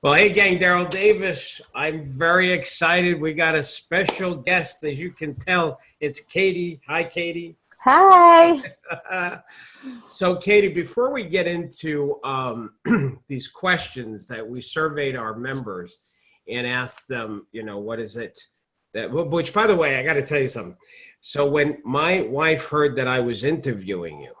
Well, hey, gang, Darryl Davis. I'm very excited. We got a special guest, as you can tell. It's Katie. Hi, Katie. Hi. So, Katie, before we get into these questions that we surveyed our members and asked them, what is it that, which, by the way, I got to tell you something. So, when my wife heard that I was interviewing you,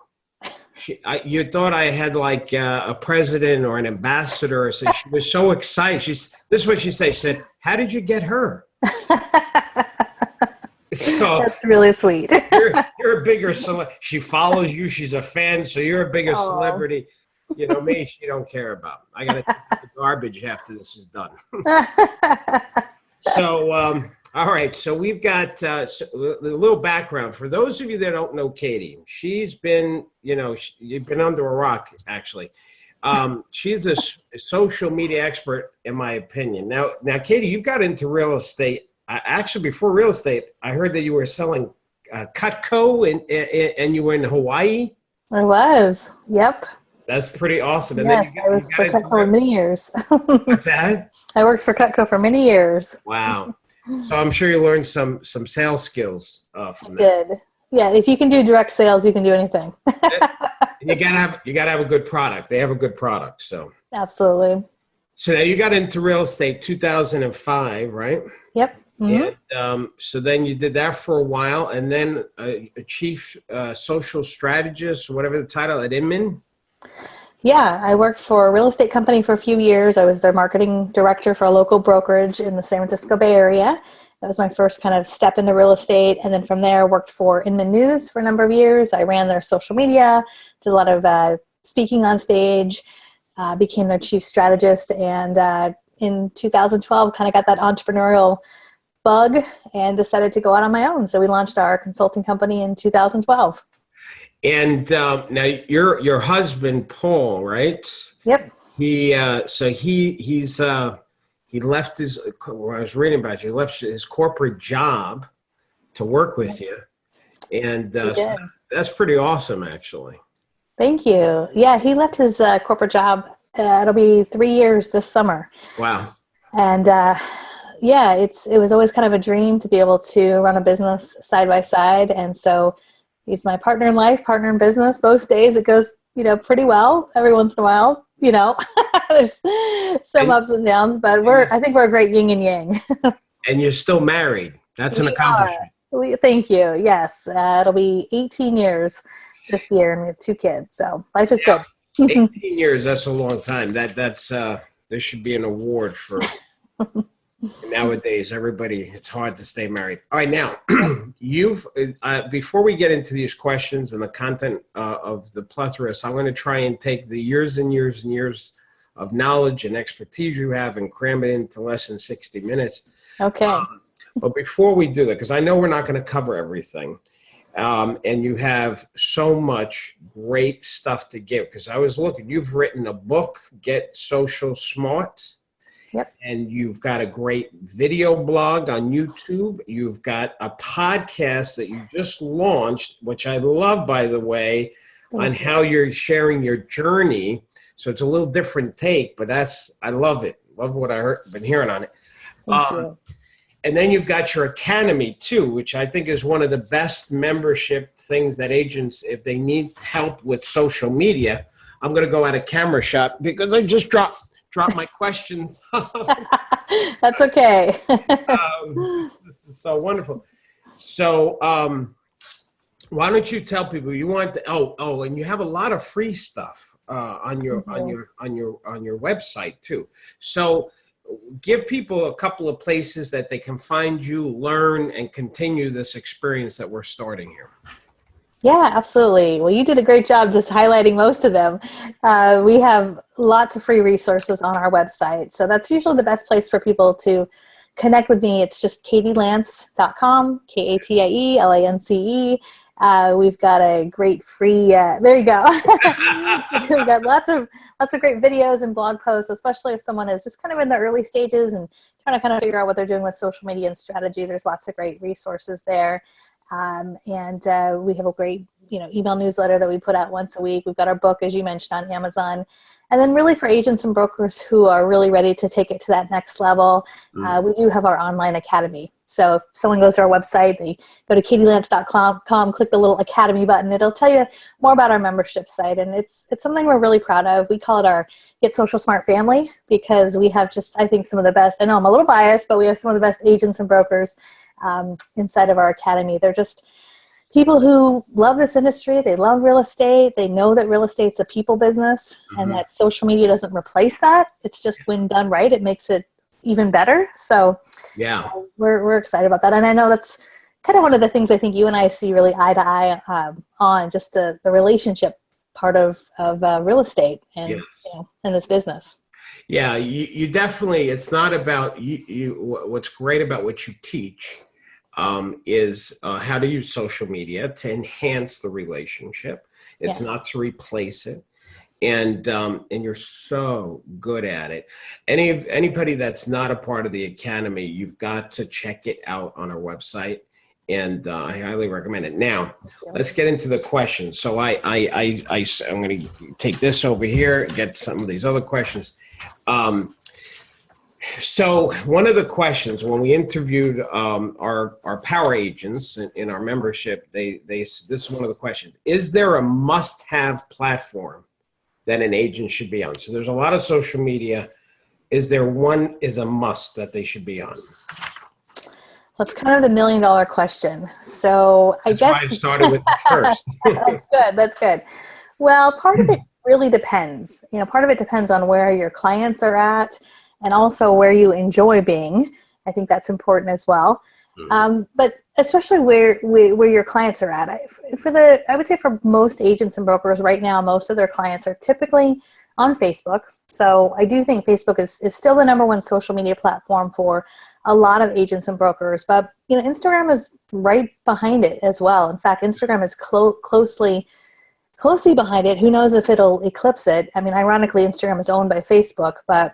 you thought I had like a president or an ambassador. So she was so excited. This is what she said. She said, "How did you get her?" So That's really sweet. you're a bigger celebrity. She follows you. She's a fan. So you're a bigger celebrity. Me, she don't care about. I got to take out the garbage after this is done. So, all right. So we've got a little background for those of you that don't know Katie. She's been, you've been under a rock, actually. She's a social media expert, in my opinion. Now, Katie, you got into real estate. Actually, before real estate, I heard that you were selling Cutco and you were in Hawaii. I was. Yep. That's pretty awesome. And yes, I was for Cutco for many years. What's that? I worked for Cutco for many years. Wow. So I'm sure you learned some sales skills from that. Good. Yeah, if you can do direct sales, you can do anything. You gotta have a good product. They have a good product. So absolutely. So now you got into real estate 2005, right? Yep. Mm-hmm. And so then you did that for a while, and then a chief social strategist, whatever the title at Inman. Yeah, I worked for a real estate company for a few years. I was their marketing director for a local brokerage in the San Francisco Bay Area. That was my first kind of step into real estate. And then from there, worked for Inman News for a number of years. I ran their social media, did a lot of speaking on stage, became their chief strategist. And in 2012, kind of got that entrepreneurial bug and decided to go out on my own. So we launched our consulting company in 2012. And now your husband, Paul, right? Yep. He left his, when I was reading about you, he left his corporate job to work with you. And so that's pretty awesome, actually. Thank you. Yeah, he left his corporate job. It'll be 3 years this summer. Wow. And yeah, it was always kind of a dream to be able to run a business side by side. And so he's my partner in life, partner in business. Most days it goes, pretty well. Every once in a while, there's some ups and downs, but I think we're a great yin and yang. And you're still married. That's an accomplishment. Thank you. Yes. It'll be 18 years this year, and we have 2 kids. So life is good. 18 years. That's a long time. That's there should be an award for nowadays. Everybody, it's hard to stay married. All right. Now you've, before we get into these questions and the content of the plethora, so I'm going to try and take the years and years and years of knowledge and expertise you have and cram it into less than 60 minutes. Okay. But before we do that, because I know we're not going to cover everything, and you have so much great stuff to give, because I was looking, you've written a book, Get Social Smart. Yep. And you've got a great video blog on YouTube. You've got a podcast that you just launched, which I love, by the way, on how you're sharing your journey. So it's a little different take, but I love it. Love what been hearing on it. Thank you. And then you've got your academy too, which I think is one of the best membership things that agents, if they need help with social media, I'm going to go out of camera shot because I just dropped my questions. That's okay. This is so wonderful. So why don't you tell people you want to, and you have a lot of free stuff on your website too. So give people a couple of places that they can find you, learn, and continue this experience that we're starting here. Yeah, absolutely. Well, you did a great job just highlighting most of them. We have lots of free resources on our website. So that's usually the best place for people to connect with me. It's just katielance.com, KATIELANCE. We've got a great free, there you go. We've got lots of great videos and blog posts, especially if someone is just kind of in the early stages and trying to kind of figure out what they're doing with social media and strategy. There's lots of great resources there. And we have a great, email newsletter that we put out once a week. We've got our book, as you mentioned, on Amazon. And then really for agents and brokers who are really ready to take it to that next level, we do have our online academy. So if someone goes to our website, they go to katielance.com, click the little academy button. It'll tell you more about our membership site. And it's something we're really proud of. We call it our Get Social Smart family because we have just, I think, some of the best, I know I'm a little biased, but we have some of the best agents and brokers inside of our academy. They're just people who love this industry. They love real estate. They know that real estate's a people business and that social media doesn't replace that. It's just when done right, it makes it even better. So yeah, we're excited about that. And I know that's kind of one of the things I think you and I see really eye to eye on, just the relationship part of real estate and yes. in this business. Yeah, you definitely, it's not about what's great about what you teach is how to use social media to enhance the relationship. It's not to replace it. And you're so good at it. Anybody that's not a part of the academy, you've got to check it out on our website, and I highly recommend it. Now, let's get into the questions. So I'm going to take this over here, get some of these other questions. So one of the questions when we interviewed our power agents in our membership, this is one of the questions: is there a must-have platform that an agent should be on? So there's a lot of social media. Is there one is a must that they should be on? Well, it's kind of the $1 million question. So I guess That's why I started with it first. That's good. That's good. Well, part of it really depends. Part of it depends on where your clients are at and also where you enjoy being. I think that's important as well. But especially where your clients are at. I would say for most agents and brokers right now, most of their clients are typically on Facebook. So I do think Facebook is still the number one social media platform for a lot of agents and brokers. But Instagram is right behind it as well. In fact, Instagram is closely behind it. Who knows if it'll eclipse it? I mean, ironically, Instagram is owned by Facebook, but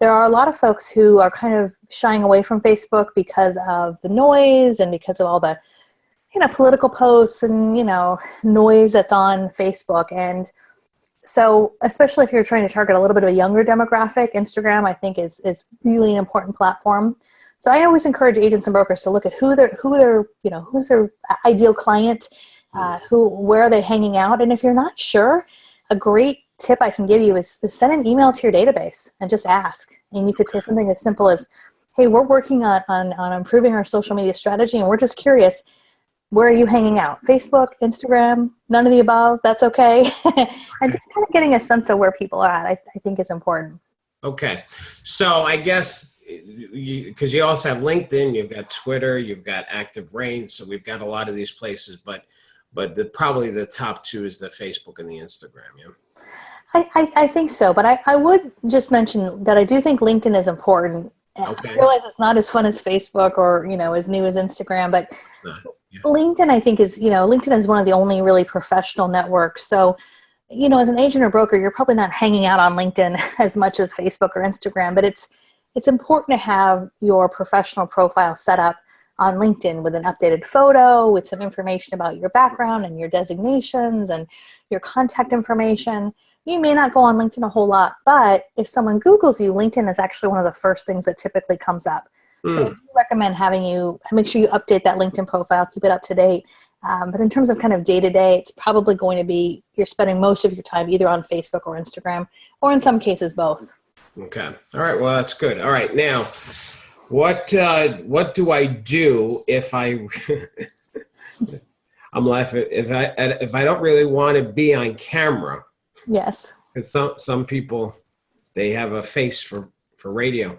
there are a lot of folks who are kind of shying away from Facebook because of the noise and because of all the, political posts and, noise that's on Facebook. And so especially if you're trying to target a little bit of a younger demographic, Instagram, I think is really an important platform. So I always encourage agents and brokers to look at who's their ideal client, where are they hanging out? And if you're not sure, a great tip I can give you is send an email to your database and just ask. And you could say something as simple as, hey, we're working on improving our social media strategy, and we're just curious, where are you hanging out? Facebook, Instagram, none of the above, that's okay. And just kind of getting a sense of where people are at, I think is important. Okay. So I guess, because you also have LinkedIn, you've got Twitter, you've got Active Rain, so we've got a lot of these places, but probably the top two is the Facebook and the Instagram, yeah? I think so, but I would just mention that I do think LinkedIn is important. Okay. I realize it's not as fun as Facebook or, as new as Instagram, but yeah. LinkedIn, I think LinkedIn is one of the only really professional networks. So, as an agent or broker, you're probably not hanging out on LinkedIn as much as Facebook or Instagram, but it's important to have your professional profile set up on LinkedIn with an updated photo, with some information about your background and your designations and your contact information. You may not go on LinkedIn a whole lot, but if someone Googles you, LinkedIn is actually one of the first things that typically comes up. So I do recommend make sure you update that LinkedIn profile, keep it up to date. But in terms of kind of day-to-day, it's probably going to be you're spending most of your time either on Facebook or Instagram, or in some cases, both. Okay. All right. Well, that's good. All right. Now, what do I do if I'm laughing if I don't really want to be on camera? Yes. Because some people, they have a face for radio.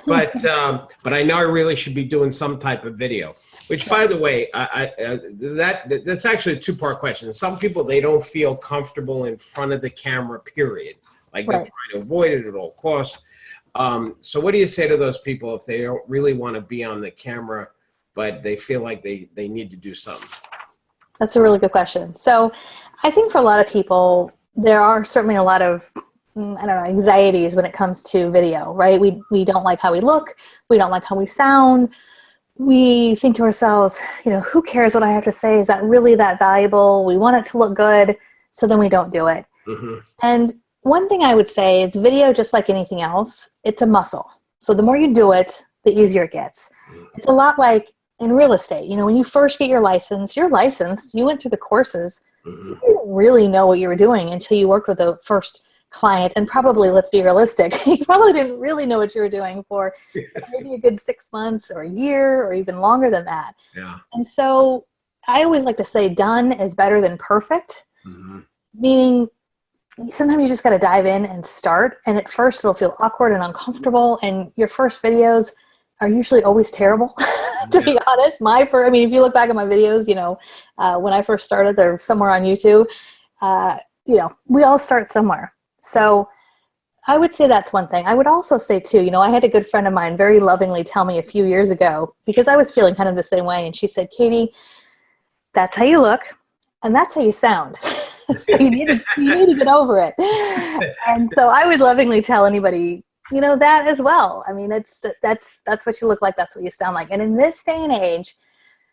But I know I really should be doing some type of video. Which, by the way, that's actually a two-part question. Some people, they don't feel comfortable in front of the camera, period. Like they're trying to avoid it at all costs. So what do you say to those people if they don't really want to be on the camera, but they feel like they need to do something? That's a really good question. So I think for a lot of people, there are certainly a lot of, anxieties when it comes to video, right? We don't like how we look. We don't like how we sound. We think to ourselves, who cares what I have to say? Is that really that valuable? We want it to look good, so then we don't do it. Mm-hmm. And one thing I would say is video, just like anything else, it's a muscle. So the more you do it, the easier it gets. It's a lot like in real estate. You know, when you first get your license, you're licensed, you went through the courses, Mm-hmm. you didn't really know what you were doing until you worked with the first client. And probably, let's be realistic, you probably didn't really know what you were doing for maybe a good 6 months or a year or even longer than that. Yeah. And so I always like to say done is better than perfect, Mm-hmm. meaning sometimes you just got to dive in and start. And at first it'll feel awkward and uncomfortable. And your first videos are usually always terrible, to Yeah. be honest. I mean, if you look back at my videos, you know, when I first started, they're somewhere on YouTube. You know, we all start somewhere. So I would say that's one thing. I would also say too, you know, I had a good friend of mine very lovingly tell me a few years ago, because I was feeling kind of the same way. And she said, Katie, that's how you look and that's how you sound. So you need to get over it. And so I would lovingly tell anybody, you know, that as well. I mean, that's what you look like. That's what you sound like. And in this day and age,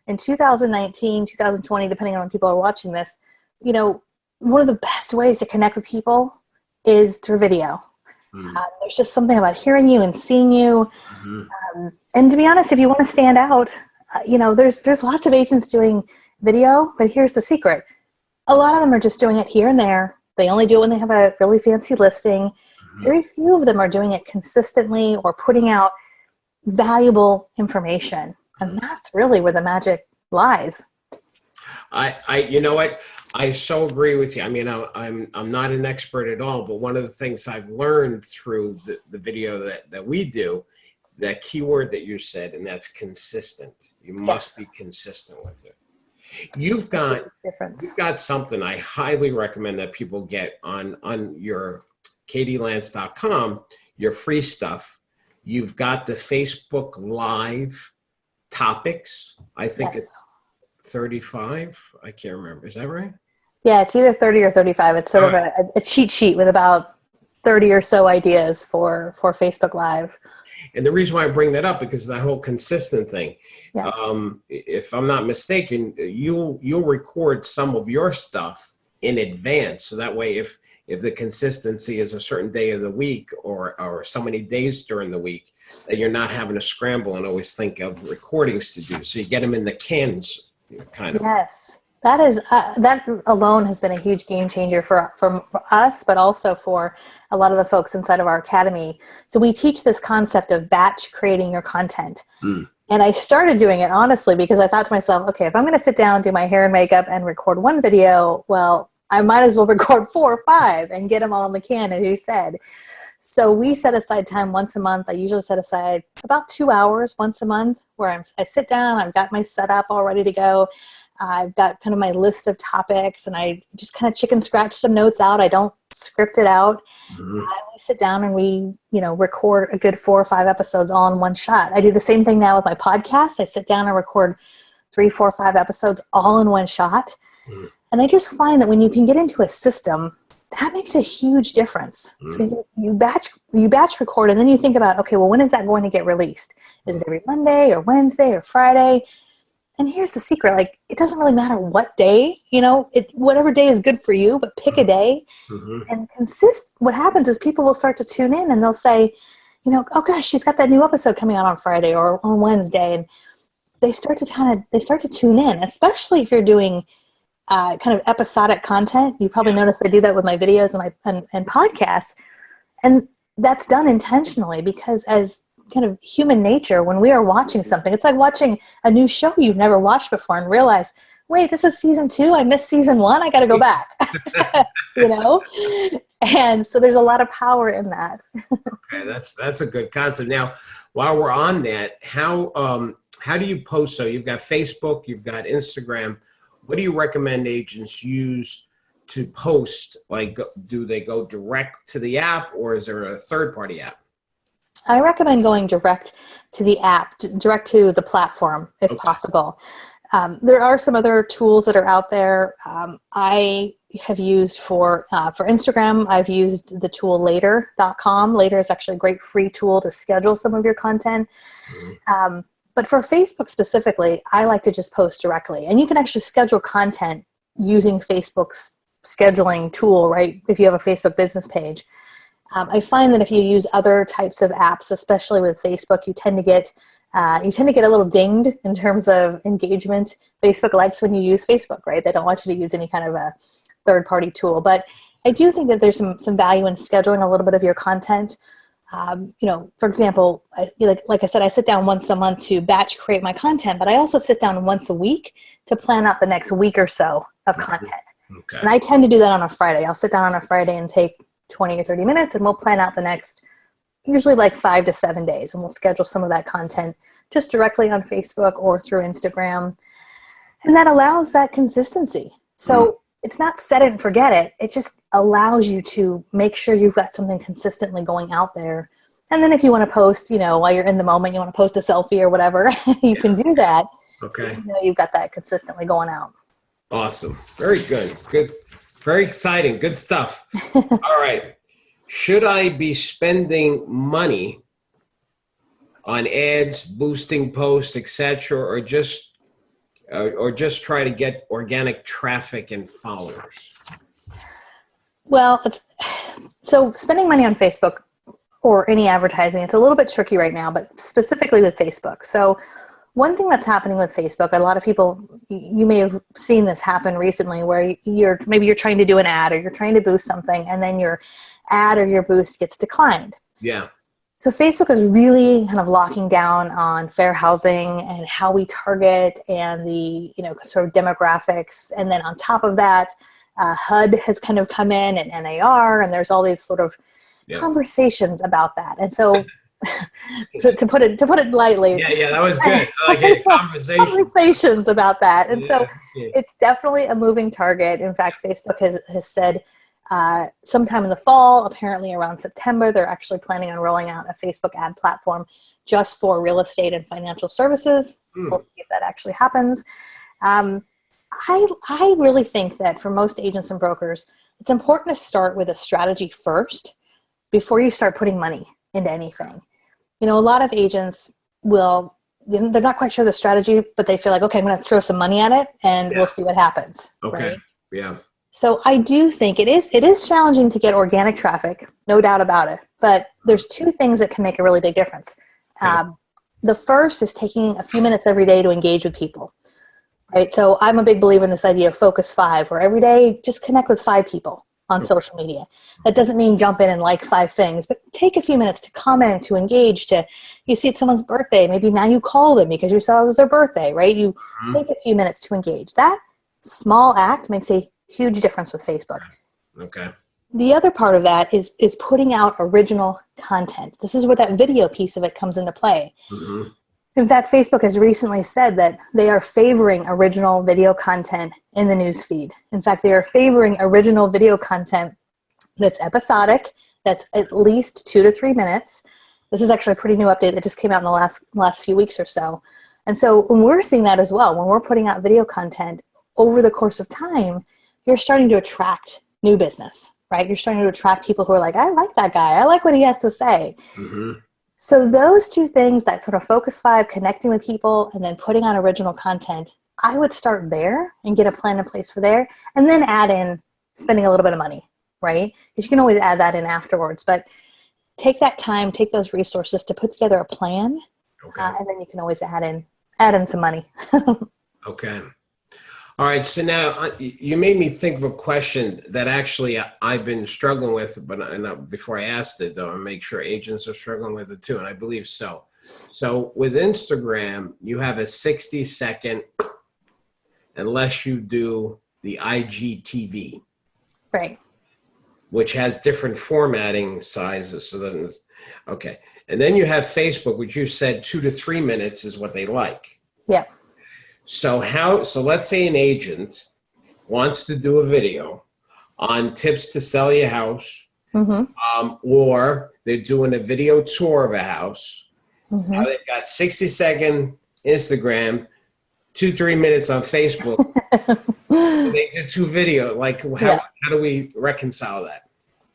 in 2019, 2020, depending on when people are watching this, you know, one of the best ways to connect with people is through video. Mm-hmm. There's just something about hearing you and seeing you. Mm-hmm. And to be honest, if you want to stand out, you know, there's lots of agents doing video, but here's the secret. A lot of them are just doing it here and there. They only do it when they have a really fancy listing. Mm-hmm. Very few of them are doing it consistently or putting out valuable information. And that's really where the magic lies. You know what? I so agree with you. I mean, I'm not an expert at all, but one of the things I've learned through the video that we do, that keyword that you said, and that's consistent. You must be consistent with it. You've got something I highly recommend that people get on your katielance.com, your free stuff. You've got the Facebook Live topics. I think it's 35. I can't remember. Is that right? Yeah, it's either 30 or 35. It's sort of a cheat sheet with about 30 or so ideas for Facebook Live. And the reason why I bring that up, because of that whole consistent thing. Yeah. If I'm not mistaken, you'll record some of your stuff in advance. So that way, if the consistency is a certain day of the week or so many days during the week, that you're not having to scramble and always think of recordings to do. So you get them in the cans, kind of. Yes. That is that alone has been a huge game changer for us, but also for a lot of the folks inside of our academy. So we teach this concept of batch creating your content. And I started doing it honestly because I thought to myself, okay, if I'm going to sit down, do my hair and makeup and record one video, well, I might as well record 4 or 5 and get them all in the can, as you said. So we set aside time once a month. I usually set aside about 2 hours once a month where I sit down, I've got my setup all ready to go. I've got kind of my list of topics and I just kind of chicken scratch some notes out. I don't script it out. We sit down and we, you know, record a good 4 or 5 episodes all in one shot. I do the same thing now with my podcast. I sit down and record 3, 4, 5 episodes all in one shot. And I just find that when you can get into a system, that makes a huge difference. So you batch record and then you think about, okay, well, when is that going to get released? Is it every Monday or Wednesday or Friday? And here's the secret, like, it doesn't really matter what day, you know, whatever day is good for you, but pick a day and consist. What happens is people will start to tune in and they'll say, you know, oh gosh, she's got that new episode coming out on Friday or on Wednesday. And they start to tune in, especially if you're doing kind of episodic content. You probably noticed I do that with my videos and podcasts. And that's done intentionally because as kind of human nature, when we are watching something, it's like watching a new show you've never watched before and realize, wait, this is season 2. I missed season 1. I got to go back, you know? And so there's a lot of power in that. Okay, that's a good concept. Now, while we're on that, how do you post? So you've got Facebook, you've got Instagram. What do you recommend agents use to post? Like, do they go direct to the app or is there a third-party app? I recommend going direct to the app, direct to the platform, if possible. There are some other tools that are out there. I have used for Instagram, I've used the tool later.com. Later is actually a great free tool to schedule some of your content. But for Facebook specifically, I like to just post directly. And you can actually schedule content using Facebook's scheduling tool, right? If you have a Facebook business page, I find that if you use other types of apps, especially with Facebook, you tend to get a little dinged in terms of engagement. Facebook likes when you use Facebook, right? They don't want you to use any kind of a third-party tool. But I do think that there's some value in scheduling a little bit of your content. For example, like I said, I sit down once a month to batch create my content, but I also sit down once a week to plan out the next week or so of content. Okay. And I tend to do that on a Friday. I'll sit down on a Friday and take 20 or 30 minutes, and we'll plan out the next, usually like 5 to 7 days, and we'll schedule some of that content just directly on Facebook or through Instagram. And that allows that consistency. So it's not set it and forget it. It just allows you to make sure you've got something consistently going out there. And then if you want to post, while you're in the moment, you want to post a selfie or whatever, you can do that. Okay. You've got that consistently going out. Awesome. Very good. Good. Very exciting. Good stuff. All right. Should I be spending money on ads, boosting posts, etc., or just try to get organic traffic and followers? Well, so spending money on Facebook or any advertising, it's a little bit tricky right now, but specifically with Facebook. So one thing that's happening with Facebook, a lot of people, you may have seen this happen recently, where maybe you're trying to do an ad or you're trying to boost something, and then your ad or your boost gets declined. Yeah. So Facebook is really kind of locking down on fair housing and how we target and the sort of demographics. And then on top of that, HUD has kind of come in and NAR, and there's all these sort of conversations about that. And so to put it lightly. Yeah, that was good. I like it. Conversations about that. And so it's definitely a moving target. In fact, Facebook has said sometime in the fall, apparently around September, they're actually planning on rolling out a Facebook ad platform just for real estate and financial services. We'll see if that actually happens. I really think that for most agents and brokers, it's important to start with a strategy first before you start putting money into anything. A lot of agents they're not quite sure the strategy, but they feel like, okay, I'm going to throw some money at it and we'll see what happens. Okay. Right? Yeah. So I do think it is challenging to get organic traffic, no doubt about it. But there's two things that can make a really big difference. Okay. The first is taking a few minutes every day to engage with people. Right. So I'm a big believer in this idea of focus 5, where every day just connect with 5 people on social media. That doesn't mean jump in and like 5 things, but take a few minutes to comment, to engage, you see it's someone's birthday. Maybe now you call them because you saw it was their birthday, right? You take a few minutes to engage. That small act makes a huge difference with Facebook. Okay. The other part of that is putting out original content. This is where that video piece of it comes into play. Mm-hmm. In fact, Facebook has recently said that they are favoring original video content in the news feed. In fact, they are favoring original video content that's episodic, that's at least 2 to 3 minutes. This is actually a pretty new update that just came out in the last few weeks or so. And so when we're seeing that as well, when we're putting out video content over the course of time, you're starting to attract new business, right? You're starting to attract people who are like, I like that guy. I like what he has to say. Mm-hmm. So those two things, that sort of focus 5, connecting with people, and then putting on original content, I would start there and get a plan in place for there, and then add in spending a little bit of money, right? Because you can always add that in afterwards. But take that time, take those resources to put together a plan, and then you can always add in some money. Okay. All right. So now you made me think of a question that actually I've been struggling with, but before I asked it, though, I make sure agents are struggling with it too, and I believe so. So with Instagram, you have a 60-second, unless you do the IGTV, Right. which has different formatting sizes. Okay. And then you have Facebook, which you said 2 to 3 minutes is what they like. Yeah. So let's say an agent wants to do a video on tips to sell your house, or they're doing a video tour of a house. Now they've got 60-second Instagram, 2-3 minutes on Facebook. They do 2 video. Like how do we reconcile that?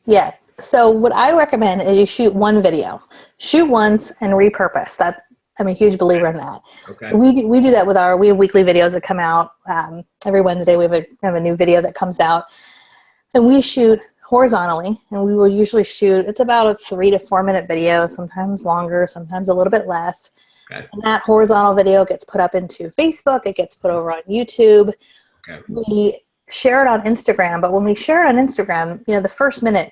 Yeah. So what I recommend is you shoot one video. Shoot once and repurpose. I'm a huge believer in that. Okay. So we do that we have weekly videos that come out every Wednesday. We have a new video that comes out. And we shoot horizontally, and we will usually shoot, it's about a 3 to 4 minute video, sometimes longer, sometimes a little bit less. Okay. And that horizontal video gets put up into Facebook, it gets put over on YouTube. Okay. We share it on Instagram, but when we share it on Instagram, you know, the first minute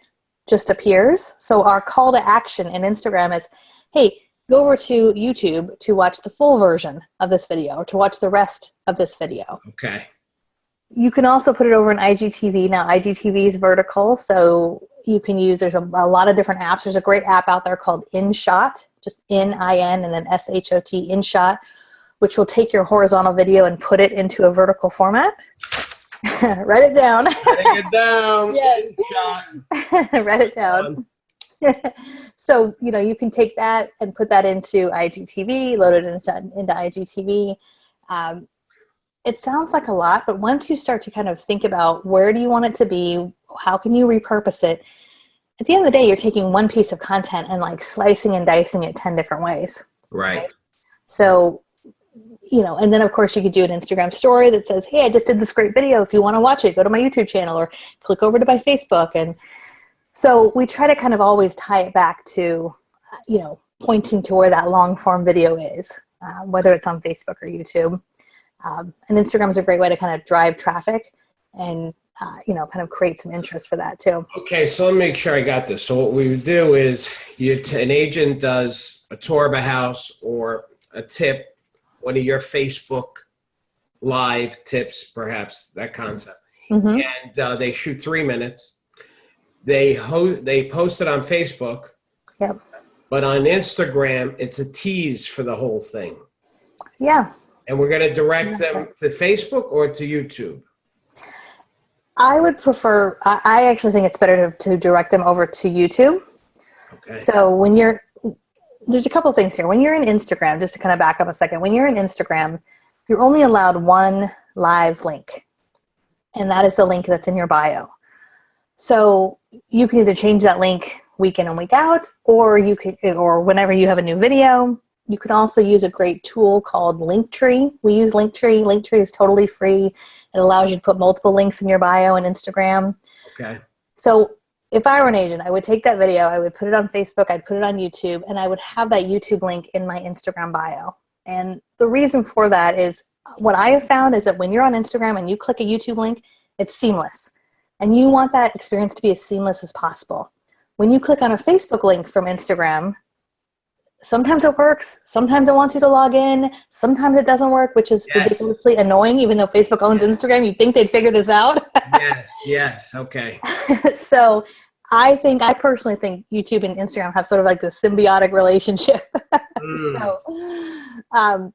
just appears. So our call to action in Instagram is, hey, go over to YouTube to watch the full version of this video or to watch the rest of this video. Okay. You can also put it over in IGTV. Now, IGTV is vertical, so you can use, there's a lot of different apps. There's a great app out there called InShot, just N-I-N and then S-H-O-T, InShot, which will take your horizontal video and put it into a vertical format. Write it down. Writing it down. Yes. Write it down. So, you know, you can take that and put that into IGTV, load it into IGTV. It sounds like a lot, but once you start to kind of think about where do you want it to be, how can you repurpose it, at the end of the day, you're taking one piece of content and like slicing and dicing it 10 different ways. Right. So, you know, and then of course you could do an Instagram story that says, hey, I just did this great video. If you want to watch it, go to my YouTube channel or click over to my Facebook. And so we try to kind of always tie it back to, you know, pointing to where that long form video is, whether it's on Facebook or YouTube. And Instagram is a great way to kind of drive traffic and, you know, kind of create some interest for that too. Okay, so let me make sure I got this. So what we would do is an agent does a tour of a house or a tip, one of your Facebook live tips, perhaps, that concept. Mm-hmm. And they shoot 3 minutes. They post it on Facebook. Yep. But on Instagram, it's a tease for the whole thing. Yeah. And we're going to direct them to Facebook or to YouTube? I would prefer, I actually think it's better to direct them over to YouTube. Okay. So when there's a couple of things here. When you're in Instagram, just to kind of back up a second, when you're in Instagram, you're only allowed one live link. And that is the link that's in your bio. So you can either change that link week in and week out, or whenever you have a new video. You can also use a great tool called Linktree. We use Linktree. Linktree is totally free. It allows you to put multiple links in your bio and Instagram. Okay. So if I were an agent, I would take that video, I would put it on Facebook, I'd put it on YouTube, and I would have that YouTube link in my Instagram bio. And the reason for that is what I have found is that when you're on Instagram and you click a YouTube link, it's seamless. And you want that experience to be as seamless as possible. When you click on a Facebook link from Instagram, sometimes it works, sometimes it wants you to log in, sometimes it doesn't work, which is ridiculously annoying. Even though Facebook owns Instagram, you'd think they'd figure this out. Yes, okay. So I personally think YouTube and Instagram have sort of like this symbiotic relationship.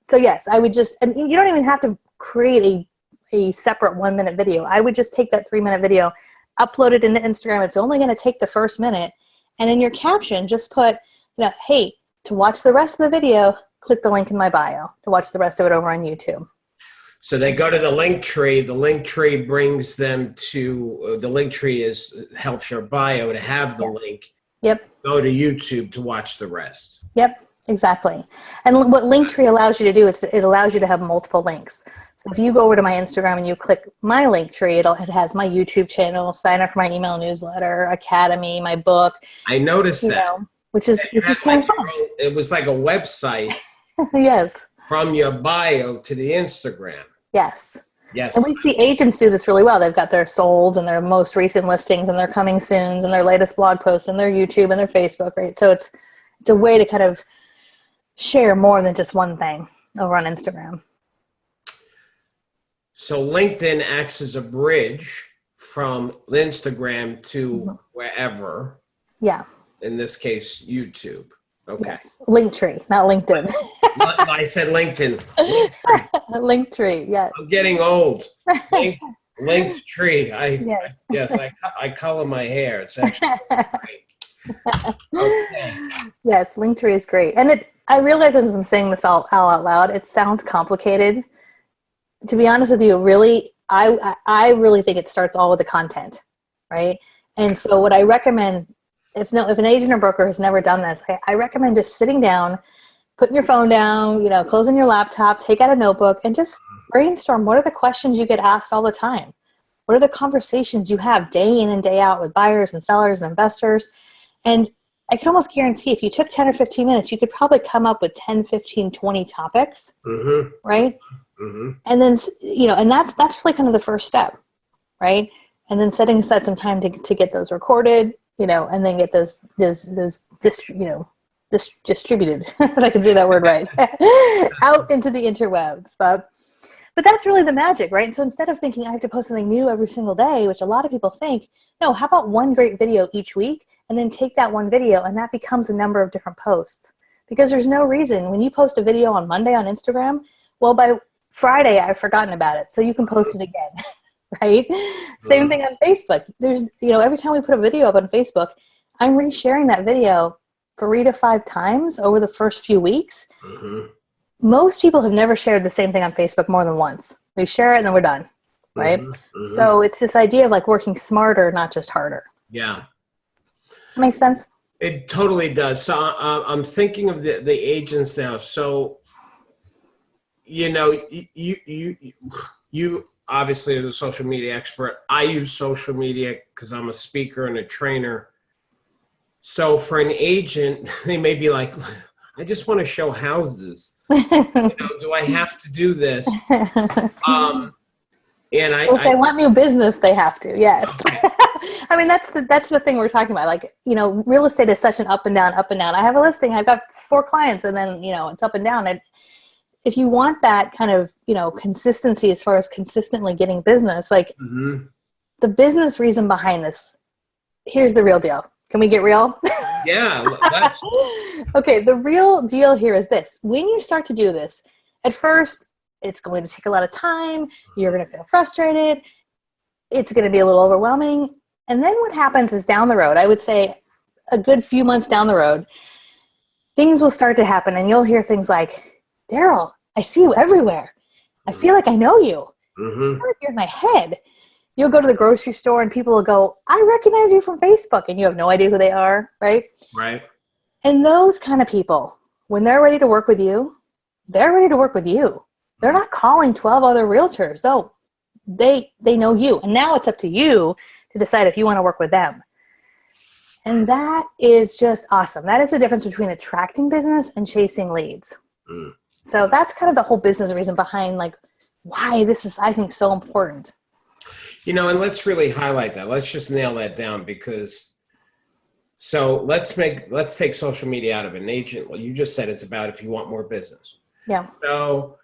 So yes, I would just, and you don't even have to create a separate 1 minute video. I would just take that 3 minute video, upload it into Instagram. It's only going to take the first minute. And in your caption, just put, you know, hey, to watch the rest of the video, click the link in my bio to watch the rest of it over on YouTube. So they go to the Linktree. The Linktree brings them to the Linktree helps your bio to have the link. Yep. Go to YouTube to watch the rest. Yep, exactly. And what Linktree allows you to do is it allows you to have multiple links. So if you go over to my Instagram and you click my Linktree, it has my YouTube channel, sign up for my email newsletter, Academy, my book. I noticed that. Know, which is kind of fun. It was like a website. Yes. From your bio to the Instagram. Yes. Yes. And we see agents do this really well. They've got their solds and their most recent listings and their coming soons and their latest blog posts and their YouTube and their Facebook, right? So it's a way to kind of share more than just one thing over on Instagram. So LinkedIn acts as a bridge from Instagram to wherever. Yeah. In this case, YouTube. Okay. Yes. Linktree, not LinkedIn. I said LinkedIn. Linktree, yes. I'm getting old. Linktree. I color my hair. It's actually great. Okay. Yes, Linktree is great. And I realize as I'm saying this all out loud, it sounds complicated. To be honest with you, really, I really think it starts all with the content, right? And so what I recommend, if an agent or broker has never done this, I recommend just sitting down, putting your phone down, closing your laptop, take out a notebook, and just brainstorm what are the questions you get asked all the time. What are the conversations you have day in and day out with buyers and sellers and investors? And I can almost guarantee if you took 10 or 15 minutes, you could probably come up with 10, 15, 20 topics, right? And then, and that's really kind of the first step, right? And then setting aside some time to get those recorded, and then get those distributed, if I can say that word right, out into the interwebs. But that's really the magic, right? So instead of thinking I have to post something new every single day, which a lot of people think, no, how about one great video each week, and then take that one video and that becomes a number of different posts? Because there's no reason when you post a video on Monday on Instagram, well, by Friday I've forgotten about it, so you can post it again, right? Same thing on Facebook. There's, every time we put a video up on Facebook, I'm resharing that video 3 to 5 times over the first few weeks. Most people have never shared the same thing on Facebook more than once. They share it and then we're done, right? So it's this idea of like working smarter, not just harder. Yeah. Makes sense? It totally does. So I'm thinking of the agents now. So, you obviously are the social media expert. I use social media because I'm a speaker and a trainer. So for an agent, they may be like, I just want to show houses. Do I have to do this? And if they want new business, they have to. Yes. Okay. I mean, that's the thing we're talking about. Like, real estate is such an up and down, up and down. I have a listing. I've got 4 clients, and then it's up and down. And if you want that kind of consistency as far as consistently getting business, like the business reason behind this, here's the real deal. Can we get real? Yeah. Okay, the real deal here is this. When you start to do this, at first, it's going to take a lot of time. You're going to feel frustrated. It's going to be a little overwhelming. And then what happens is down the road, I would say a good few months down the road, things will start to happen and you'll hear things like, Darryl, I see you everywhere. I feel like I know you. I feel like you're in my head. You'll go to the grocery store and people will go, I recognize you from Facebook, and you have no idea who they are, right? Right. And those kind of people, when they're ready to work with you, they're ready to work with you. They're not calling 12 other realtors, though. They know you. And now it's up to you to decide if you want to work with them. And that is just awesome. That is the difference between attracting business and chasing leads. So that's kind of the whole business reason behind like why this is, I think, so important. And let's really highlight that. Let's just nail that down because let's take social media out of it. An agent, well, you just said it's about if you want more business. Yeah. So,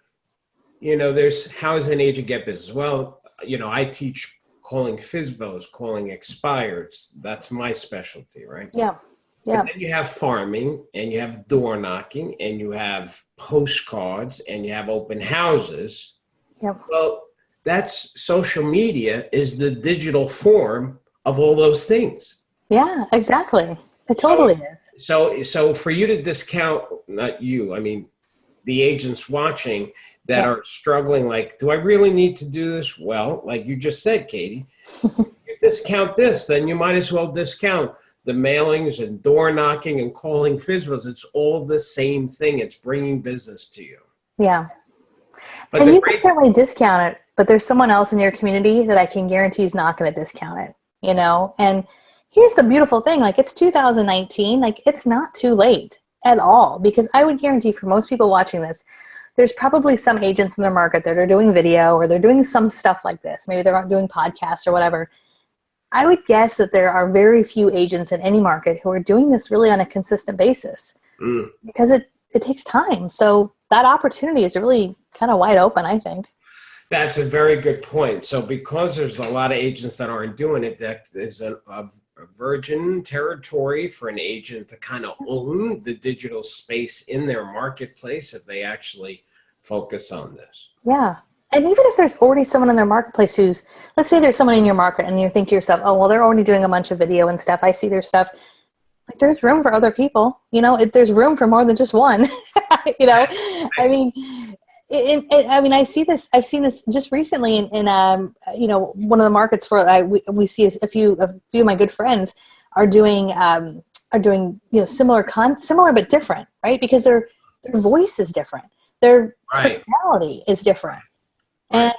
there's how does an agent get business? Well, I teach calling FSBOs, calling expireds. That's my specialty, right? Yeah. Yeah. And then you have farming and you have door knocking and you have postcards and you have open houses. Yeah. Well, that's social media is the digital form of all those things. Yeah, exactly. It totally is. So for you to discount, not you, I mean, the agents watching that are struggling, like, do I really need to do this? Well, like you just said, Katie, you discount this, then you might as well discount the mailings and door knocking and calling FSBOs. It's all the same thing. It's bringing business to you. Yeah. But and you can certainly discount it, but there's someone else in your community that I can guarantee is not going to discount it, And here's the beautiful thing, like it's 2019, like it's not too late at all, because I would guarantee for most people watching this, there's probably some agents in their market that are doing video or they're doing some stuff like this. Maybe they're not doing podcasts or whatever. I would guess that there are very few agents in any market who are doing this really on a consistent basis because it takes time. So that opportunity is really kind of wide open, I think. That's a very good point. So because there's a lot of agents that aren't doing it, that is a virgin territory for an agent to kind of own the digital space in their marketplace if they actually focus on this. Yeah. And even if there's already someone in their marketplace who's, let's say there's someone in your market and you think to yourself, oh, well, they're already doing a bunch of video and stuff. I see their stuff. Like there's room for other people, if there's room for more than just one, I mean, I've seen this just recently in one of the markets where we see a few of my good friends are doing similar but different, right? Because their voice is different. Their personality is different. And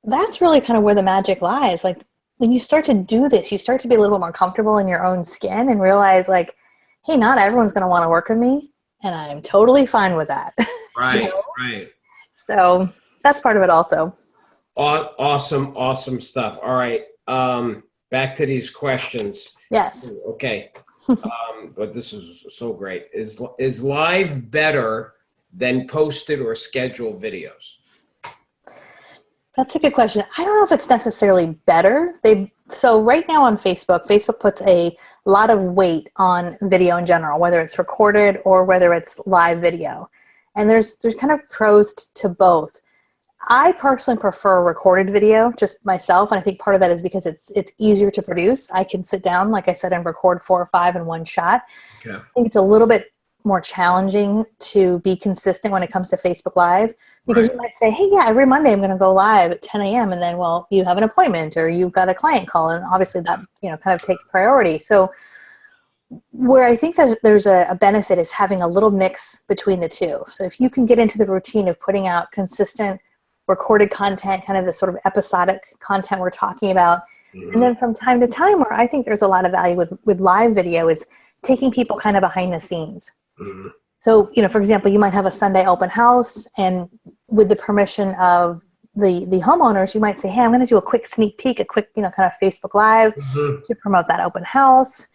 that's really kind of where the magic lies. Like when you start to do this, you start to be a little bit more comfortable in your own skin and realize like, hey, not everyone's going to want to work with me. And I'm totally fine with that. You Right, know? right. So that's part of it also. Awesome, awesome stuff. All right. Back to these questions. Yes. Okay. But this is so great. Is live better than posted or scheduled videos? That's a good question. I don't know if it's necessarily better. So right now on Facebook, Facebook puts a lot of weight on video in general, whether it's recorded or whether it's live video. And there's kind of pros to both. I personally prefer recorded video, just myself, and I think part of that is because it's easier to produce. I can sit down, like I said, and record 4 or 5 in one shot. Okay. I think it's a little bit more challenging to be consistent when it comes to Facebook Live, because Right. you might say, hey, yeah, every Monday I'm going to go live at 10 a.m. And then, well, you have an appointment or you've got a client call, and obviously that, kind of takes priority. So where I think that there's a benefit is having a little mix between the two. So if you can get into the routine of putting out consistent recorded content, kind of the sort of episodic content we're talking about, and then from time to time, where I think there's a lot of value with live video is taking people kind of behind the scenes. Mm-hmm. So, for example, you might have a Sunday open house, and with the permission of the homeowners, you might say, hey, I'm going to do a quick sneak peek, a quick, kind of Facebook Live Mm-hmm. to promote that open house.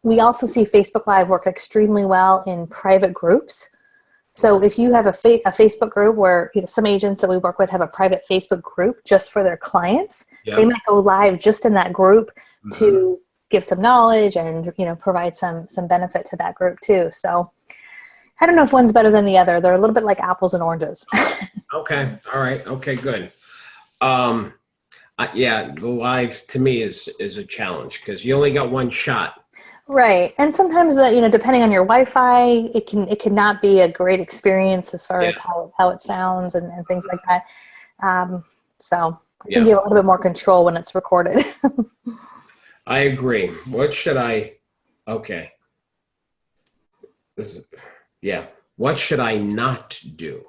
We also see Facebook Live work extremely well in private groups. So if you have a Facebook group where some agents that we work with have a private Facebook group just for their clients, they might go live just in that group to give some knowledge and provide some benefit to that group too. So I don't know if one's better than the other. They're a little bit like apples and oranges. Okay. All right. Okay, good. Yeah, the live to me is a challenge because you only got one shot. Right. And sometimes depending on your Wi-Fi, it can not be a great experience as far Yeah. as how it sounds and things like that. So I Yeah. think you have a little bit more control when it's recorded. I agree. What should I? Okay. What should I not do?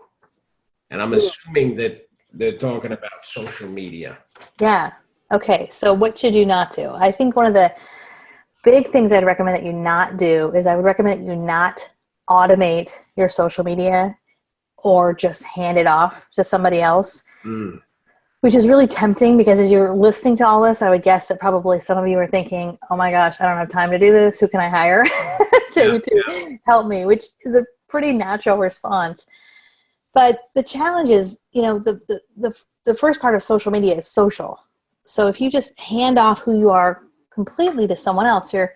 And I'm assuming that they're talking about social media. Yeah. Okay. So what should you not do? I think one of the big things I'd recommend that you not do is I would recommend that you not automate your social media or just hand it off to somebody else, which is really tempting because as you're listening to all this, I would guess that probably some of you are thinking, oh my gosh, I don't have time to do this. Who can I hire to help me? Which is a pretty natural response. But the challenge is, the first part of social media is social. So if you just hand off who you are completely to someone else, you're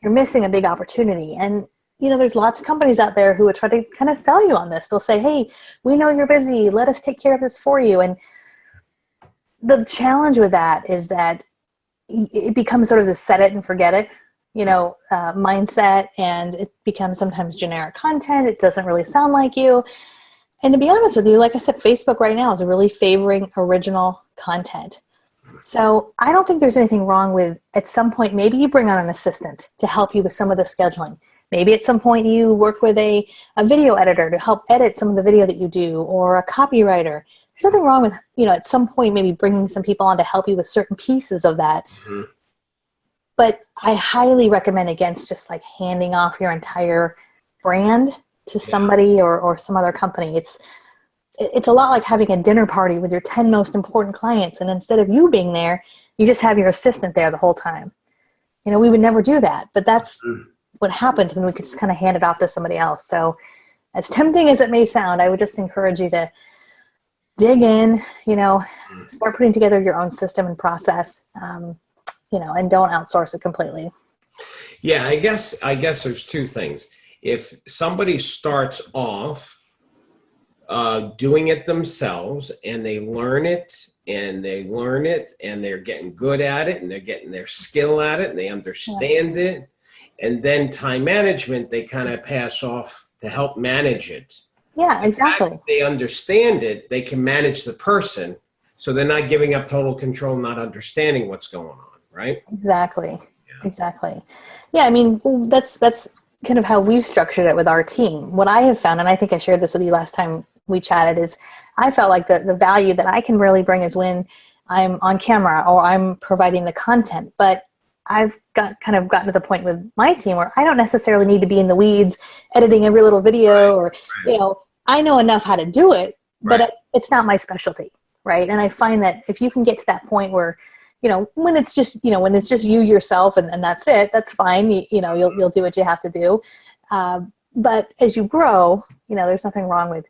missing a big opportunity. And there's lots of companies out there who would try to kind of sell you on this. They'll say, hey, we know you're busy, let us take care of this for you. And the challenge with that is that it becomes sort of the set it and forget it mindset, and it becomes sometimes generic content. It doesn't really sound like you. And to be honest with you, like I said, Facebook right now is really favoring original content. So I don't think there's anything wrong with, at some point, maybe you bring on an assistant to help you with some of the scheduling. Maybe at some point you work with a video editor to help edit some of the video that you do, or a copywriter. There's nothing wrong with, at some point maybe bringing some people on to help you with certain pieces of that. But I highly recommend against just like handing off your entire brand to somebody or some other company. It's a lot like having a dinner party with your 10 most important clients, and instead of you being there, you just have your assistant there the whole time. We would never do that, but that's what happens when we could just kind of hand it off to somebody else. So as tempting as it may sound, I would just encourage you to dig in, start putting together your own system and process, and don't outsource it completely. Yeah, I guess there's two things. If somebody starts off doing it themselves and they learn it and they're getting good at it and they're getting their skill at it and they understand it, and then time management, they kind of pass off to help manage it. Yeah, exactly. If they understand it, they can manage the person, so they're not giving up total control, not understanding what's going on, right? Exactly. Yeah, I mean, that's kind of how we've structured it with our team. What I have found, and I think I shared this with you last time we chatted is I felt like the value that I can really bring is when I'm on camera or I'm providing the content. But I've kind of gotten to the point with my team where I don't necessarily need to be in the weeds editing every little video or, I know enough how to do it, but it's not my specialty. Right. And I find that if you can get to that point where, when it's just you yourself and that's it, that's fine. You'll do what you have to do. But as you grow, there's nothing wrong with,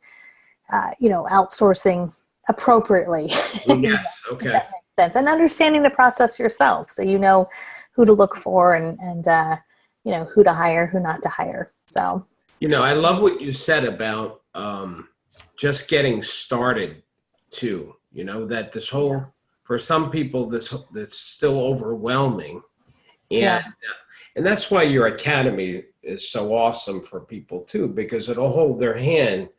outsourcing appropriately. Yes. Okay. That makes sense. And understanding the process yourself. So, who to look for and who to hire, who not to hire. So, I love what you said about just getting started too, that this whole, for some people, that's still overwhelming. And that's why your academy is so awesome for people too, because it'll hold their hand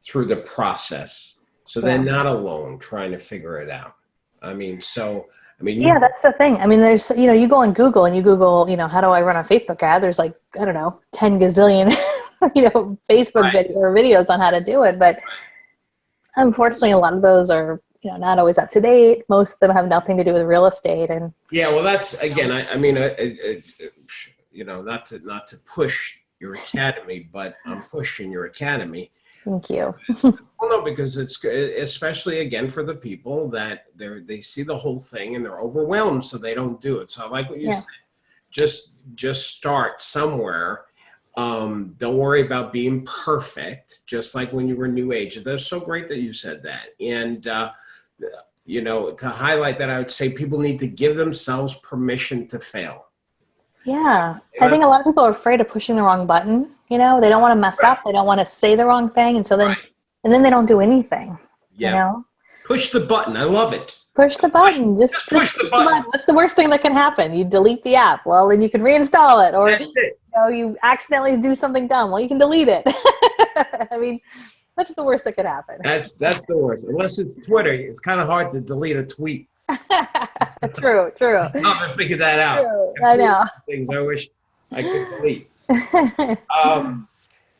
through the process. So they're not alone trying to figure it out. That's the thing. There's, you go on Google and you Google, how do I run a Facebook ad? There's 10 gazillion, Facebook videos on how to do it. But unfortunately, a lot of those are, not always up to date. Most of them have nothing to do with real estate. And well, that's, again, not to push your academy, but I'm pushing your academy. Thank you. Well, no, because it's especially, again, for the people that they see the whole thing and they're overwhelmed, so they don't do it. So I like what you said. Just start somewhere. Don't worry about being perfect, just like when you were New Age. That's so great that you said that. And, to highlight that, I would say people need to give themselves permission to fail. Yeah. I think a lot of people are afraid of pushing the wrong button. They don't want to mess up. They don't want to say the wrong thing. And so then they don't do anything. Push the button. I love it. Push the button. Just push the button. What's the worst thing that can happen? You delete the app. Well, then you can reinstall it. Or you accidentally do something dumb. Well, you can delete it. What's the worst that could happen? That's the worst. Unless it's Twitter, it's kind of hard to delete a tweet. True. I haven't figured that out. I know. Things I wish I could delete.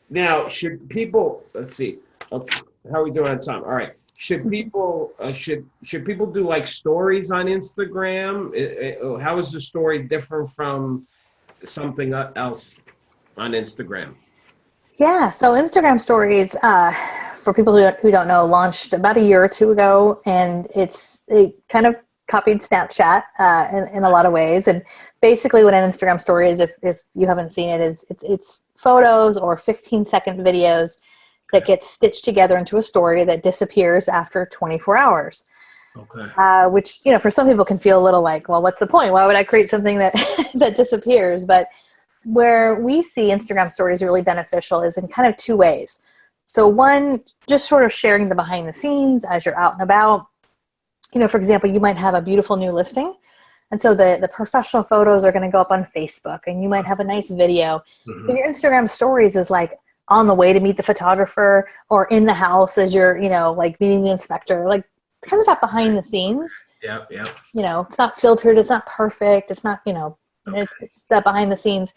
Now, should people? Let's see. Okay, how are we doing on time? All right. Should people should people do stories on Instagram? How is the story different from something else on Instagram? Yeah, so Instagram stories, for people who don't know, launched about a year or two ago, and it kind of copied Snapchat in a lot of ways. And basically what an Instagram story is, if you haven't seen it, is it's photos or 15-second videos that get stitched together into a story that disappears after 24 hours. Okay. Which, for some people can feel a little like, well, what's the point? Why would I create something that that disappears? But where we see Instagram stories really beneficial is in kind of two ways. So one, just sort of sharing the behind the scenes as you're out and about. For example, you might have a beautiful new listing. And so the professional photos are going to go up on Facebook, and you might have a nice video. Mm-hmm. But your Instagram stories is on the way to meet the photographer or in the house as you're, meeting the inspector, kind of that behind the scenes. Yeah. It's not filtered. It's not perfect. It's not, it's that behind the scenes.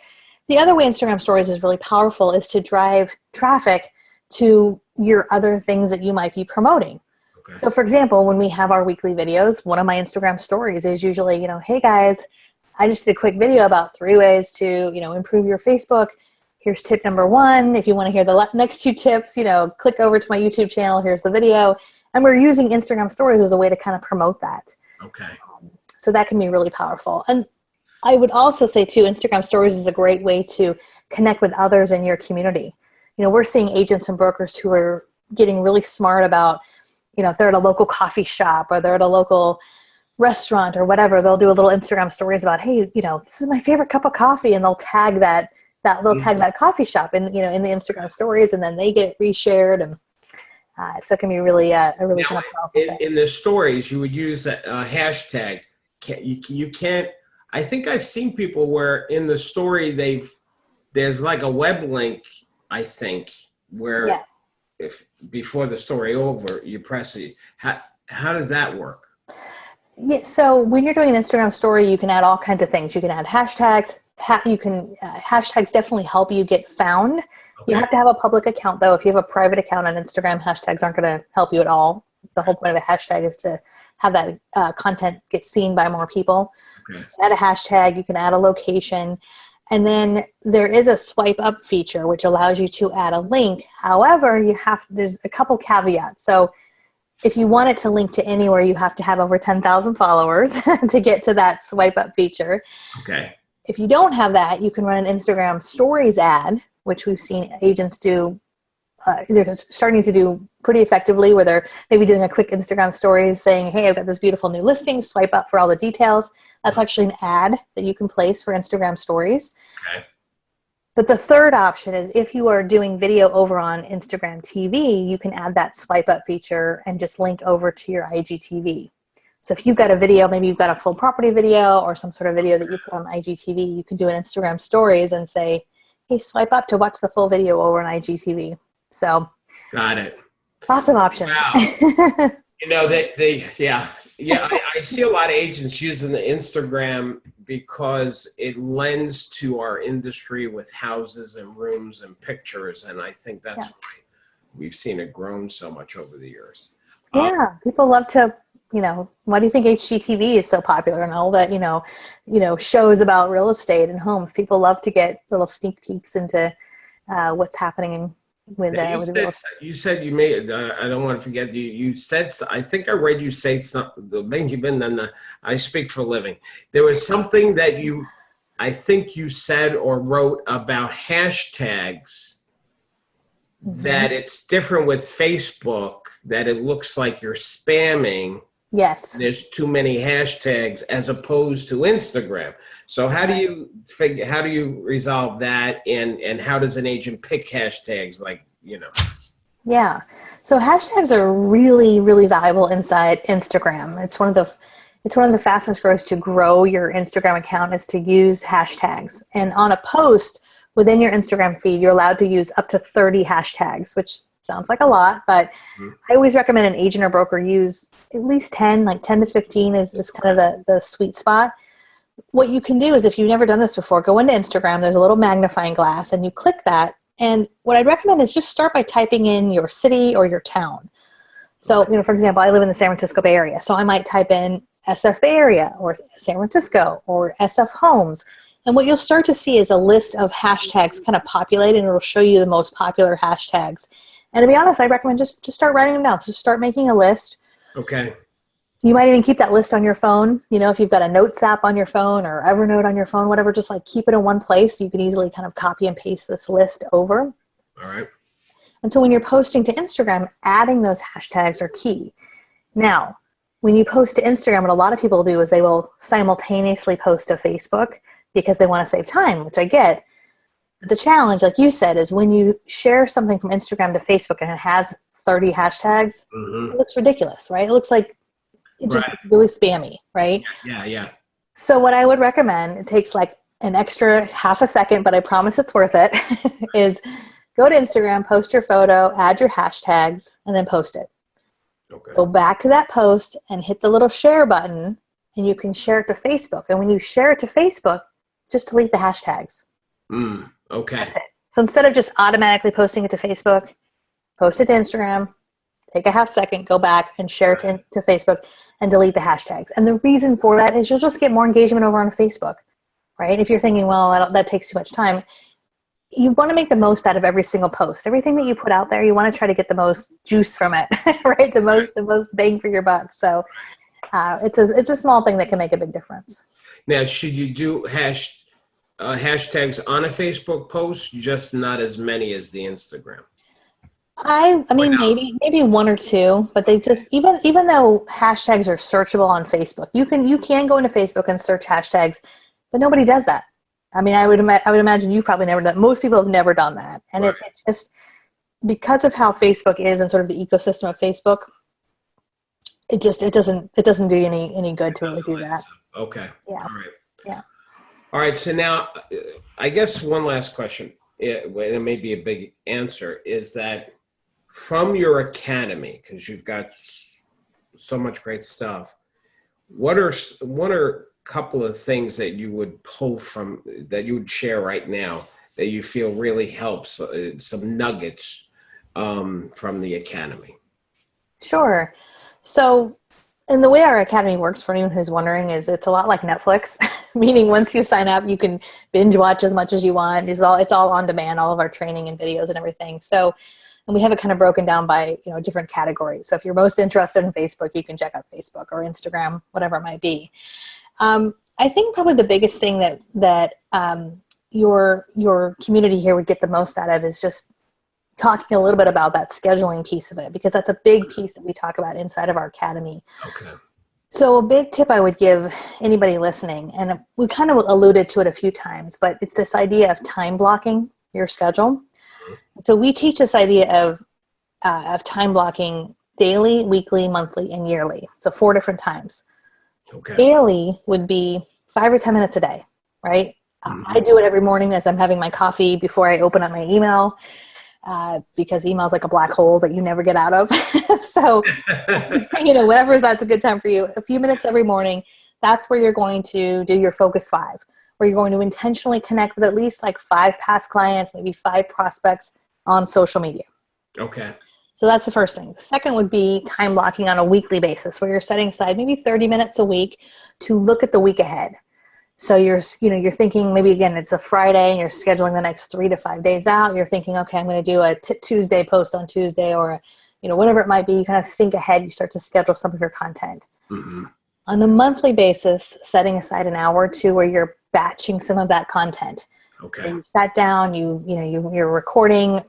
The other way Instagram stories is really powerful is to drive traffic to your other things that you might be promoting. Okay. So for example, when we have our weekly videos, one of my Instagram stories is usually, hey guys, I just did a quick video about 3 ways to, improve your Facebook. Here's tip number 1. If you want to hear the next 2 tips, click over to my YouTube channel. Here's the video. And we're using Instagram stories as a way to kind of promote that. Okay. So that can be really powerful. And I would also say too, Instagram stories is a great way to connect with others in your community. We're seeing agents and brokers who are getting really smart about, if they're at a local coffee shop or they're at a local restaurant or whatever, they'll do a little Instagram stories about, hey, this is my favorite cup of coffee. And they'll tag that coffee shop in the Instagram stories, and then they get it reshared. And so it can be really a really kind of powerful thing. In the stories, you would use a hashtag. You can't. I think I've seen people where in the story there's a web link. I think where if before the story over, you press it. How does that work? Yeah, so when you're doing an Instagram story, you can add all kinds of things. You can add hashtags, hashtags definitely help you get found. You Okay. have to have a public account though. If you have a private account on Instagram, hashtags aren't going to help you at all. The whole point of a hashtag is to have that content get seen by more people. Okay. So you can add a hashtag, you can add a location, and then there is a swipe up feature which allows you to add a link. However, there's a couple caveats. So if you want it to link to anywhere, you have to have over 10,000 followers to get to that swipe up feature. Okay. If you don't have that, you can run an Instagram stories ad, which we've seen agents do. They're starting to do pretty effectively, where they're maybe doing a quick Instagram stories saying, hey, I've got this beautiful new listing, swipe up for all the details. That's actually an ad that you can place for Instagram stories. Okay. But the third option is if you are doing video over on Instagram TV, you can add that swipe up feature and just link over to your IGTV. So if you've got a video, maybe you've got a full property video or some sort of video that you put on IGTV, you can do an Instagram stories and say, hey, swipe up to watch the full video over on IGTV. So Got it. lots of options. Wow. I see a lot of agents using the Instagram because it lends to our industry with houses and rooms and pictures. And I think that's why we've seen it grown so much over the years. Yeah, people love to, why do you think HGTV is so popular and all that, shows about real estate and homes? People love to get little sneak peeks into what's happening with real estate. You said you made, I don't want to forget, you said, I think I read you say something, I speak for a living. There was something that I think you said or wrote about hashtags, that it's different with Facebook, that it looks like you're spamming. Yes. There's too many hashtags as opposed to Instagram. So how do you resolve that, and how does an agent pick hashtags Yeah. So hashtags are really, really valuable inside Instagram. It's one of the fastest ways to grow your Instagram account is to use hashtags. And on a post within your Instagram feed, you're allowed to use up to 30 hashtags, which sounds like a lot, but I always recommend an agent or broker use at least 10, like 10 to 15 is kind of the sweet spot. What you can do is, if you've never done this before, go into Instagram, there's a little magnifying glass and you click that. And what I'd recommend is just start by typing in your city or your town. So, for example, I live in the San Francisco Bay Area. So I might type in SF Bay Area or San Francisco or SF Homes. And what you'll start to see is a list of hashtags kind of populate, and it'll show you the most popular hashtags. And to be honest, I recommend just start writing them down. So just start making a list. Okay. You might even keep that list on your phone. If you've got a notes app on your phone or Evernote on your phone, whatever, just like keep it in one place. You can easily kind of copy and paste this list over. All right. And so when you're posting to Instagram, adding those hashtags are key. Now, when you post to Instagram, what a lot of people do is they will simultaneously post to Facebook because they want to save time, which I get. But the challenge, like you said, is when you share something from Instagram to Facebook and it has 30 hashtags, it looks ridiculous, right? It looks like it just looks really spammy, right? Yeah. So what I would recommend, it takes like an extra half a second, but I promise it's worth it, is go to Instagram, post your photo, add your hashtags, and then post it. Okay. Go back to that post and hit the little share button, and you can share it to Facebook. And when you share it to Facebook, just delete the hashtags. Okay. That's it. So instead of just automatically posting it to Facebook, post it to Instagram, take a half second, go back and share it to Facebook and delete the hashtags. And the reason for that is you'll just get more engagement over on Facebook, right? If you're thinking, well, that takes too much time, you want to make the most out of every single post. Everything that you put out there, you want to try to get the most juice from it, right? The most bang for your buck. So it's a small thing that can make a big difference. Now, should you do hashtags on a Facebook post, just not as many as the Instagram? I mean, maybe one or two, but they just, even though hashtags are searchable on Facebook, you can go into Facebook and search hashtags, but nobody does that. I mean, I would imagine you've probably never done. Most people have never done that, and it just, because of how Facebook is and sort of the ecosystem of Facebook, it doesn't do you any good to really do that. Okay. Yeah. All right. Yeah. All right. So now, I guess one last question. It may be a big answer. Is that from your academy, because you've got so much great stuff? What are couple of things that you would pull from, that you would share right now that you feel really helps, some nuggets from the Academy? Sure. So, and the way our Academy works, for anyone who's wondering, is it's a lot like Netflix, meaning once you sign up, you can binge watch as much as you want. It's all on demand, all of our training and videos and everything. So, and we have it kind of broken down by, different categories. So if you're most interested in Facebook, you can check out Facebook or Instagram, whatever it might be. I think probably the biggest thing that your community here would get the most out of is just talking a little bit about that scheduling piece of it, because that's a big piece that we talk about inside of our Academy. Okay. So a big tip I would give anybody listening, and we kind of alluded to it a few times, but it's this idea of time blocking your schedule. So we teach this idea of time blocking daily, weekly, monthly, and yearly. So 4 different times. Okay. Daily would be 5 or 10 minutes a day, right? I do it every morning as I'm having my coffee before I open up my email, because email is like a black hole that you never get out of. So, whenever that's a good time for you, a few minutes every morning, that's where you're going to do your focus 5, where you're going to intentionally connect with at least like 5 past clients, maybe 5 prospects on social media. Okay. So that's the first thing. The second would be time blocking on a weekly basis, where you're setting aside maybe 30 minutes a week to look at the week ahead. So you're thinking, maybe again, it's a Friday and you're scheduling the next 3 to 5 days out. You're thinking, okay, I'm going to do a Tuesday post on Tuesday, or, whatever it might be. You kind of think ahead. You start to schedule some of your content. Mm-hmm. On a monthly basis, setting aside an hour or two where you're batching some of that content. Okay. So you sat down, you're recording,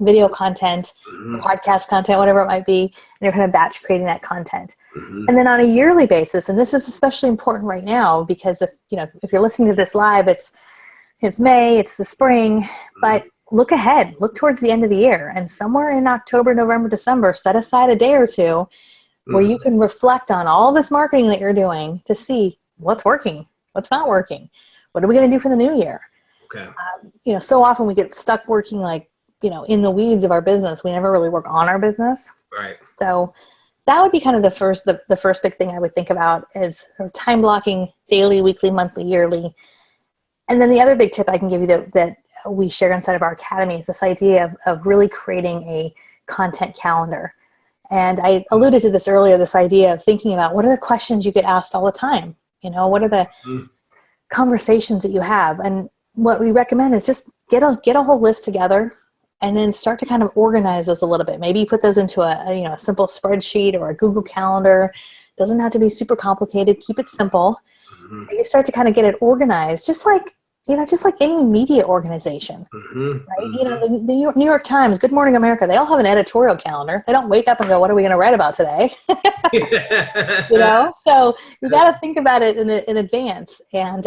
video content, podcast content, whatever it might be, and you're kind of batch creating that content. And then on a yearly basis, and this is especially important right now, because if you're listening to this live, it's May, it's the spring, but look ahead, look towards the end of the year, and somewhere in October, November, December, set aside a day or two where you can reflect on all this marketing that you're doing to see what's working, what's not working, what are we going to do for the new year. Okay. So often we get stuck working in the weeds of our business. We never really work on our business. Right. So that would be kind of the first big thing I would think about, is time blocking daily, weekly, monthly, yearly. And then the other big tip I can give you that we share inside of our Academy is this idea of really creating a content calendar. And I alluded to this earlier, this idea of thinking about what are the questions you get asked all the time? What are the conversations that you have? And what we recommend is just get a whole list together, and then start to kind of organize those a little bit. Maybe you put those into a simple spreadsheet or a Google Calendar. Doesn't have to be super complicated. Keep it simple. You start to kind of get it organized, just like any media organization, right? The New York Times, Good Morning America, they all have an editorial calendar. They don't wake up and go, what are we going to write about today? So you got to think about it in advance. And,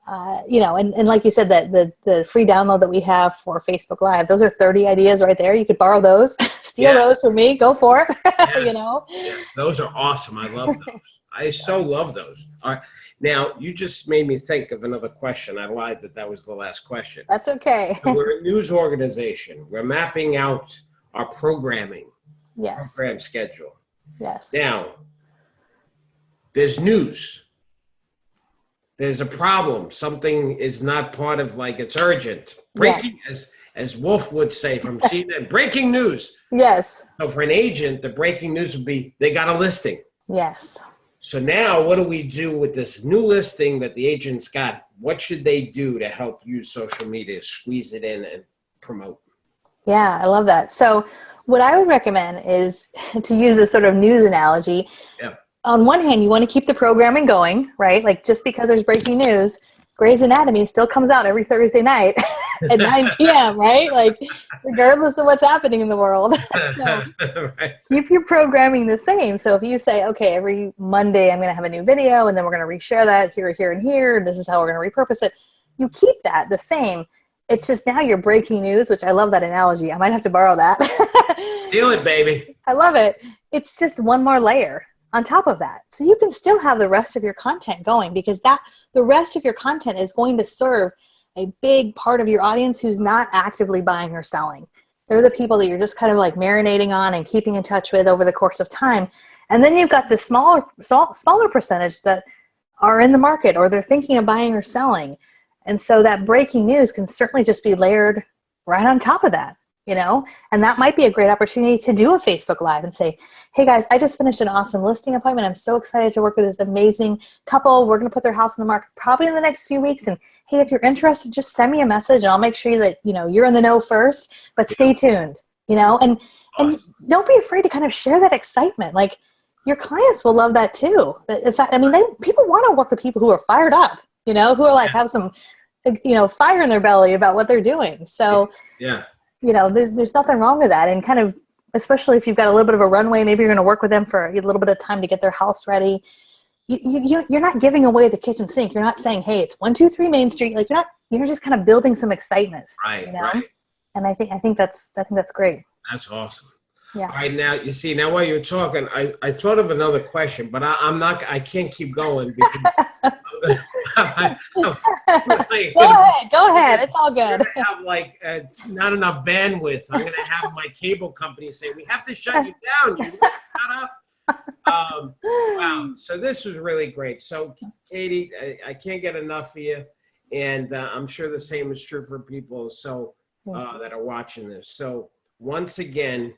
and like you said, that the free download that we have for Facebook Live, those are 30 ideas right there. You could borrow those, steal those from me, go for it. Yes, those are awesome. I love those. I so love those. All right. Now, you just made me think of another question. I lied that was the last question. That's okay. So we're a news organization. We're mapping out our programming, program schedule. Yes. Now, there's news. There's a problem. Something is not part of, it's urgent. Breaking, as Wolf would say from CNN, breaking news. Yes. So for an agent, the breaking news would be they got a listing. Yes. So now what do we do with this new listing that the agent's got? What should they do to help use social media, squeeze it in and promote? Yeah, I love that. So what I would recommend is to use this sort of news analogy. Yeah. On one hand, you want to keep the programming going, right? Like, just because there's breaking news, Grey's Anatomy still comes out every Thursday night at 9 p.m., right? Like, regardless of what's happening in the world. So keep your programming the same. So if you say, okay, every Monday I'm going to have a new video, and then we're going to reshare that here, here, and here, and this is how we're going to repurpose it, you keep that the same. It's just now you're breaking news, which I love that analogy. I might have to borrow that. Steal it, baby. I love it. It's just one more layer on top of that. So you can still have the rest of your content going, because the rest of your content is going to serve a big part of your audience who's not actively buying or selling. They're the people that you're just kind of marinating on and keeping in touch with over the course of time. And then you've got the smaller percentage that are in the market or they're thinking of buying or selling. And so that breaking news can certainly just be layered right on top of that, you know, and that might be a great opportunity to do a Facebook Live and say, hey guys, I just finished an awesome listing appointment. I'm so excited to work with this amazing couple. We're going to put their house in the market probably in the next few weeks. And hey, if you're interested, just send me a message and I'll make sure that, you know, you're in the know first, but stay tuned, you know, and don't be afraid to kind of share that excitement. Like your clients will love that too. In fact, I mean, people want to work with people who are fired up, you know, who are like, have some, you know, fire in their belly about what they're doing. So, yeah, you know, there's nothing wrong with that. And kind of, especially if you've got a little bit of a runway, maybe you're going to work with them for a little bit of time to get their house ready. You're not giving away the kitchen sink. You're not saying, hey, it's 123 Main Street. Like you're just kind of building some excitement. Right, you know? right. And I think that's great. That's awesome. Yeah. All right, now you see, now while you're talking, I thought of another question, but I can't keep going because Go ahead. It's all good. I'm gonna have like not enough bandwidth. I'm gonna have my cable company say we have to shut you down. You shut up. Wow. So this was really great. So Katie, I can't get enough of you, and I'm sure the same is true for people that are watching this. So once again.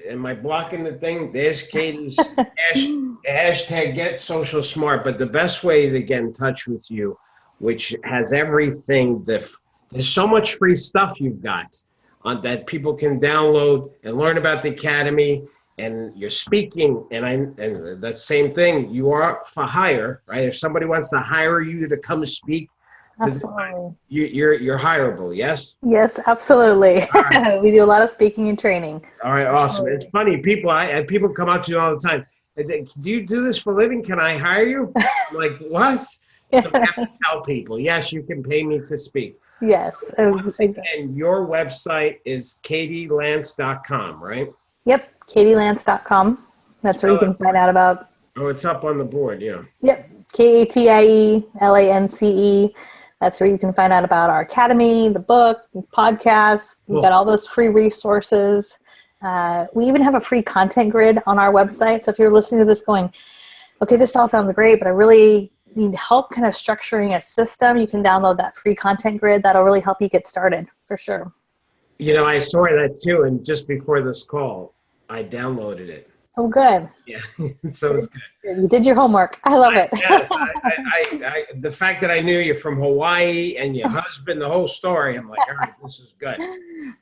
Am I blocking the thing? There's Katie's hashtag Get Social Smart. But the best way to get in touch with you, which has everything, there's so much free stuff you've got that people can download and learn about the Academy. And you're speaking, and that same thing. You are for hire, right? If somebody wants to hire you to come speak. Absolutely. You're hireable, yes? Yes, absolutely. Right. We do a lot of speaking and training. All right, awesome. Absolutely. It's funny, people come up to you all the time. Do you do this for a living? Can I hire you? I'm like, what? So I have to tell people, yes, you can pay me to speak. Yes. Once again, your website is katielance.com, right? Yep, katielance.com. That's where you can find out about. Oh, it's up on the board, yeah. Yep, KATIELANCE. That's where you can find out about our Academy, the book, podcast. We've got all those free resources. We even have a free content grid on our website. So if you're listening to this going, okay, this all sounds great, but I really need help kind of structuring a system, you can download that free content grid. That'll really help you get started for sure. You know, I saw that too. And just before this call, I downloaded it. Oh, good. Yeah, so it's good. You did your homework. I love it. Yes, the fact that I knew you from Hawaii and your husband, the whole story, I'm like, all right, this is good.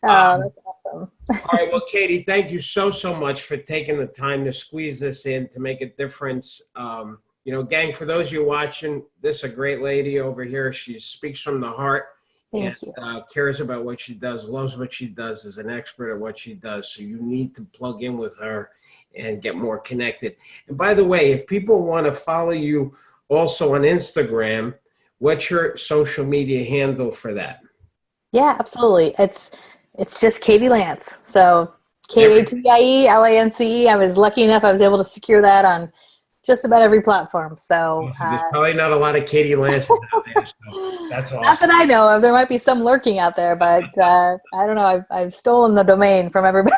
That's awesome. All right, well, Katie, thank you so much for taking the time to squeeze this in to make a difference. You know, gang, for those of you watching, this is a great lady over here. She speaks from the heart. Thank you. Cares about what she does, loves what she does, is an expert at what she does. So you need to plug in with her and get more connected. And by the way, if people want to follow you also on Instagram, what's your social media handle for that? Yeah, absolutely. It's just Katie Lance. So KATIELANCE. I was lucky enough I was able to secure that on just about every platform. So there's probably not a lot of Katie Lances out there. So that's awesome. Not that I know of. There might be some lurking out there, but I don't know. I've stolen the domain from everybody.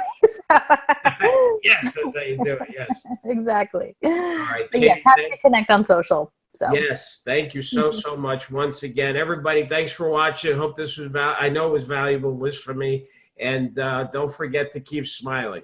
Yes, that's how you do it. Yes. Exactly. All right. Katie, yes, happy to connect on social. So. Yes, thank you so much once again, everybody. Thanks for watching. Hope this was I know it was valuable. It was for me. And don't forget to keep smiling.